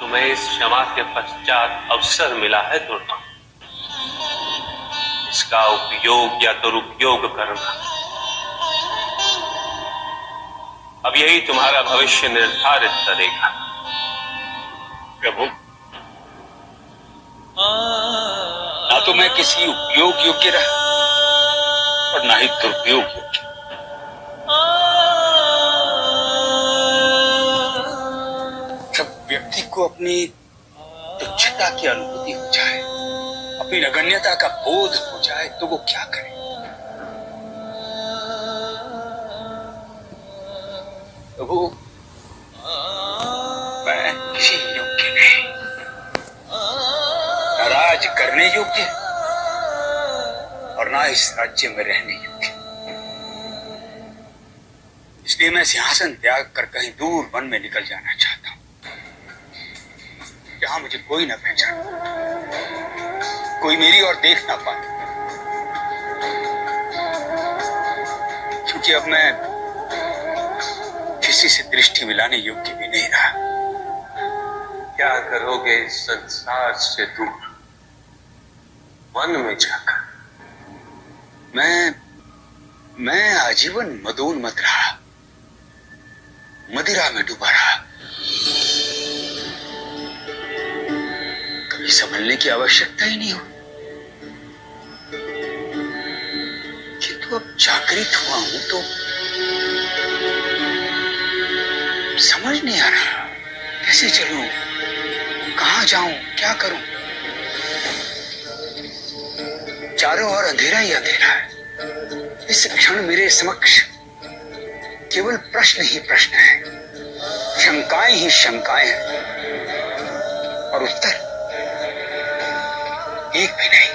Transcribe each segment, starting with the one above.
तुम्हें इस क्षमा के पश्चात अवसर मिला है दुर्गा, इसका उपयोग या दुरुपयोग करना। अब यही तुम्हारा भविष्य निर्धारित करेगा। प्रभु, ना तो मैं किसी उपयोग योग्य रहा और ना ही दुरुपयोग योग्य। जब व्यक्ति को अपनी तुच्छता की अनुभूति हो जाए, अपनी नगण्यता का बोध हो जाए, तो वो क्या करे? प्रभु, मैं किसी योग्य नहीं, ना राज करने योग्य और ना इस राज्य में रहने योग्य। इसलिए मैं सिंहासन त्याग कर कहीं दूर वन में निकल जाना चाहता हूं, जहां मुझे कोई न पहचाने, कोई मेरी ओर देख ना पाए, क्योंकि अब मैं किसी से दृष्टि मिलाने योग्य भी नहीं रहा। क्या करोगे इस संसार से दूर, वन में जाकर? मैं आजीवन मदोन्मत्त रहा, मदिरा में डूबा रहा। कभी संभलने की आवश्यकता ही नहीं हो, किंतु अब जागृत हुआ हूं तो समझ नहीं आ रहा, कैसे चलूं, कहां जाऊं, क्या करूं। चारों ओर अंधेरा ही अंधेरा है। इस क्षण मेरे समक्ष केवल प्रश्न ही प्रश्न है, शंकाएं ही शंकाएं हैं, और उत्तर एक भी नहीं।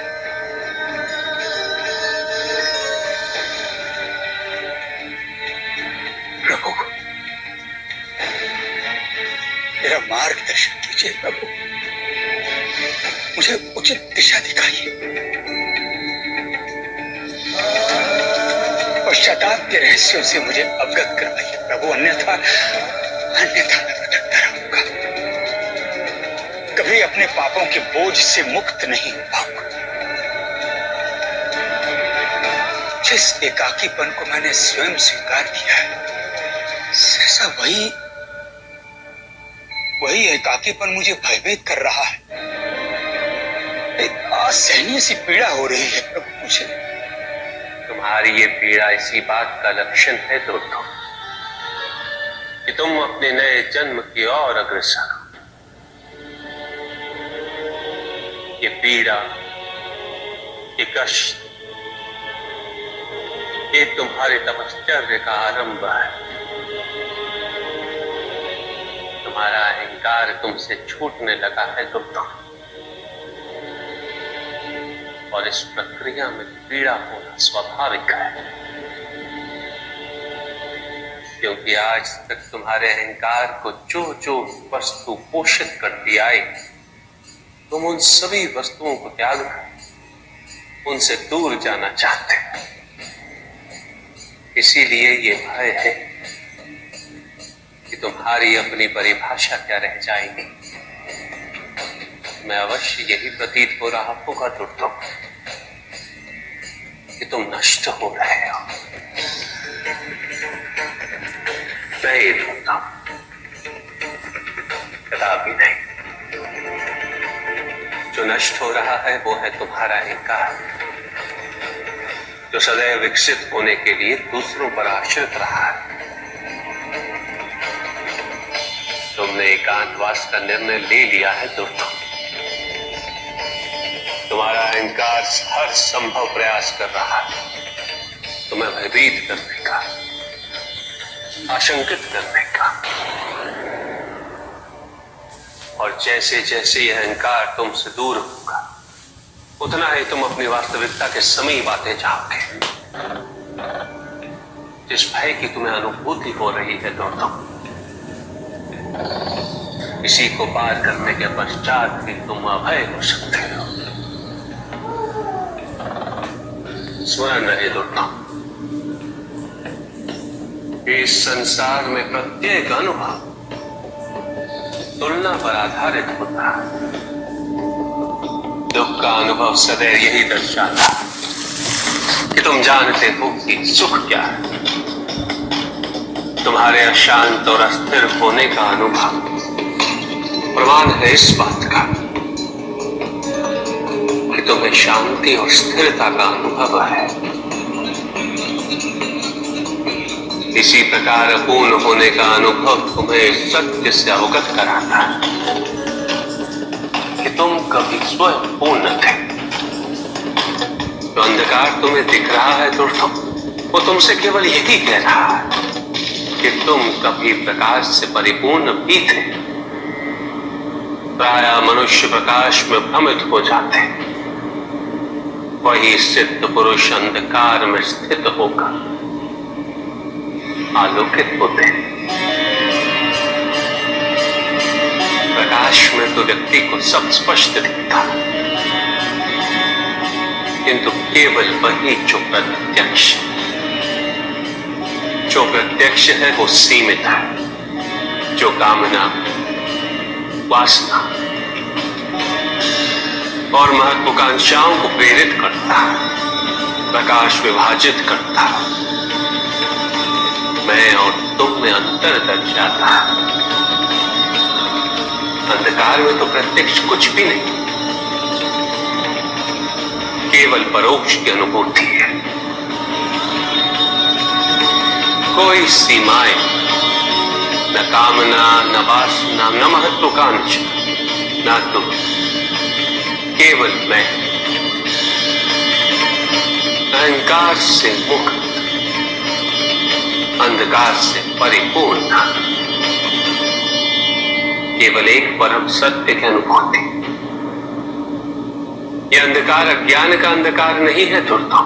प्रभु, मेरा मार्गदर्शन कीजिए प्रभु, मुझे उचित दिशा दिखाइए। पश्चाताप के रहस्यों से मुझे अवगत करवाइए प्रभु, अन्यथा मैं भटकता रहूंगा, कभी अपने पापों के बोझ से मुक्त नहीं हो पाऊंगा। जिस एकाकीपन को मैंने स्वयं स्वीकार किया है, सहसा वही एकाकीपन मुझे भयभीत कर रहा है। एक असहनीय सी पीड़ा हो रही है प्रभु मुझे। तुम्हारी ये पीड़ा इसी बात का लक्षण है दोस्तों, कि तुम अपने नए जन्म की ओर अग्रसर हो। ये पीड़ा, ये कष्ट, ये तुम्हारे तपश्चर्य का आरंभ है। तुम्हारा अहंकार तुमसे छूटने लगा है दोस्तों, और इस प्रक्रिया में पीड़ा होना स्वाभाविक है, क्योंकि आज तक तुम्हारे अहंकार को जो जो वस्तु पोषित करती आई, तुम उन सभी वस्तुओं को त्याग कर उनसे दूर जाना चाहते हो। इसीलिए ये भय है कि तुम्हारी अपनी परिभाषा क्या रह जाएगी। मैं अवश्य यही प्रतीत हो रहा होगा दोस्तों कि तुम नष्ट हो रहे हो। मैं ये ढूंढता हूं, कदापि नहीं। जो नष्ट हो रहा है वो है तुम्हारा अहंकार, जो सदैव विकसित होने के लिए दूसरों पर आश्रित रहा है। तुमने एकांतवास का निर्णय ले लिया है दोस्तों। तुम्हारा अहंकार हर संभव प्रयास कर रहा है तुम्हें भयभीत करने का, आशंकित करने का, और जैसे जैसे यह अहंकार तुमसे दूर होगा, उतना ही तुम अपनी वास्तविकता के समीप आते जाओगे। जिस भय की तुम्हें अनुभूति हो रही है दोस्तों, इसी को पार करने के पश्चात भी तुम अभय हो सकते हो। स्मरण रहे दोस्तों, इस संसार में प्रत्येक अनुभव तुलना पर आधारित होता है। दुख का अनुभव सदैव यही दर्शाता कि तुम जानते हो कि सुख क्या है। तुम्हारे अशांत और अस्थिर होने का अनुभव प्रमाण है इस बात का कि तुम्हें शांति और स्थिरता का अनुभव है। इसी प्रकार अपूर्ण होने का अनुभव तुम्हें सत्य से अवगत कराता है कि तुम कभी स्वयं पूर्ण थे। जो अंधकार तुम्हें दिख रहा है दोस्तों, वो तुमसे केवल यही कह रहा है कि तुम कभी प्रकाश से परिपूर्ण भी थे। प्रायः मनुष्य प्रकाश में भ्रमित हो जाते, वही सिद्ध पुरुष अंधकार में स्थित होकर आलोकित होते हैं। प्रकाश में तो व्यक्ति को सब स्पष्ट दिखता, किंतु केवल वही जो प्रत्यक्ष है वो सीमित है। जो कामना, वासना और महत्वाकांक्षाओं को प्रेरित करता है, प्रकाश विभाजित करता है, मैं और तुम में अंतर दर्शाता है। अंधकार में तो प्रत्यक्ष कुछ भी नहीं, केवल परोक्ष की अनुभूति है। कोई सीमाएं, न कामना, न वासना, न महत्वाकांक्षा, न तुम, केवल मैं। अहंकार से मुक्त, अंधकार से परिपूर्ण, केवल एक परम सत्य की अनुभूति। यह अंधकार अज्ञान का अंधकार नहीं है दोस्तों,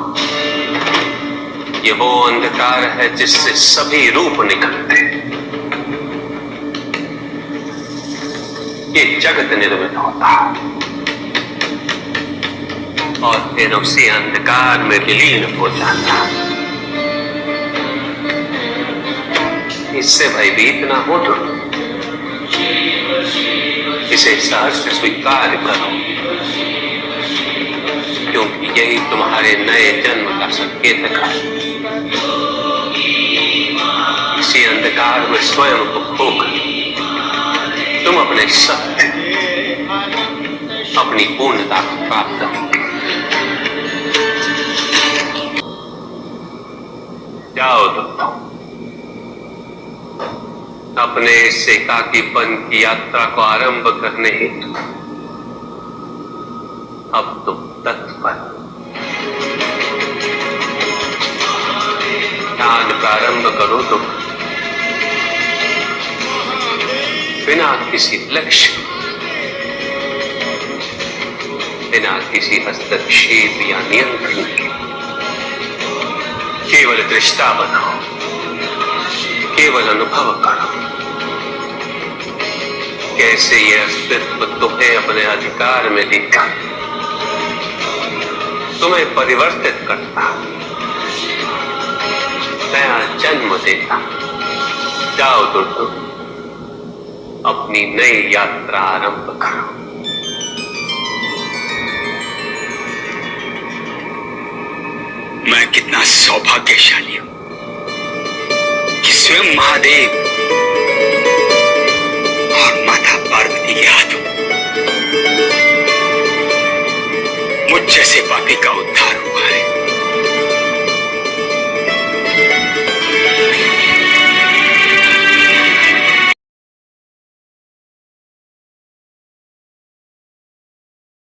ये वो अंधकार है जिससे सभी रूप निकलते हैं। ये जगत निर्मित होता है और फिर उसी अंधकार में विलीन हो जाता है। इससे भयभीत ना हो तो इसे सहर्ष स्वीकार करो, क्योंकि यही तुम्हारे नए जन्म का संकेत है। इसी अंधकार में स्वयं को खोकर तुम अपने सत्य, अपनी पूर्णता को प्राप्त करोगे। जाओ दोस्तों, अपने इस एकाकीपन की यात्रा को आरंभ करने हेतु अब तुम तत्पर ध्यान प्रारंभ करो तो बिना किसी लक्ष्य, बिना किसी हस्तक्षेप या नियंत्रण के केवल दृष्टा बनाओ, केवल अनुभव करो कैसे यह अस्तित्व तुम्हें अपने अधिकार में लेकर तुम्हें परिवर्तित करता, नया जन्म देता। जाओ दोस्तों, अपनी नई यात्रा आरंभ करो। मैं कितना सौभाग्यशाली हूं कि स्वयं महादेव और माता पार्वती के हाथों मुझ जैसे पापी का उद्धार हुआ है।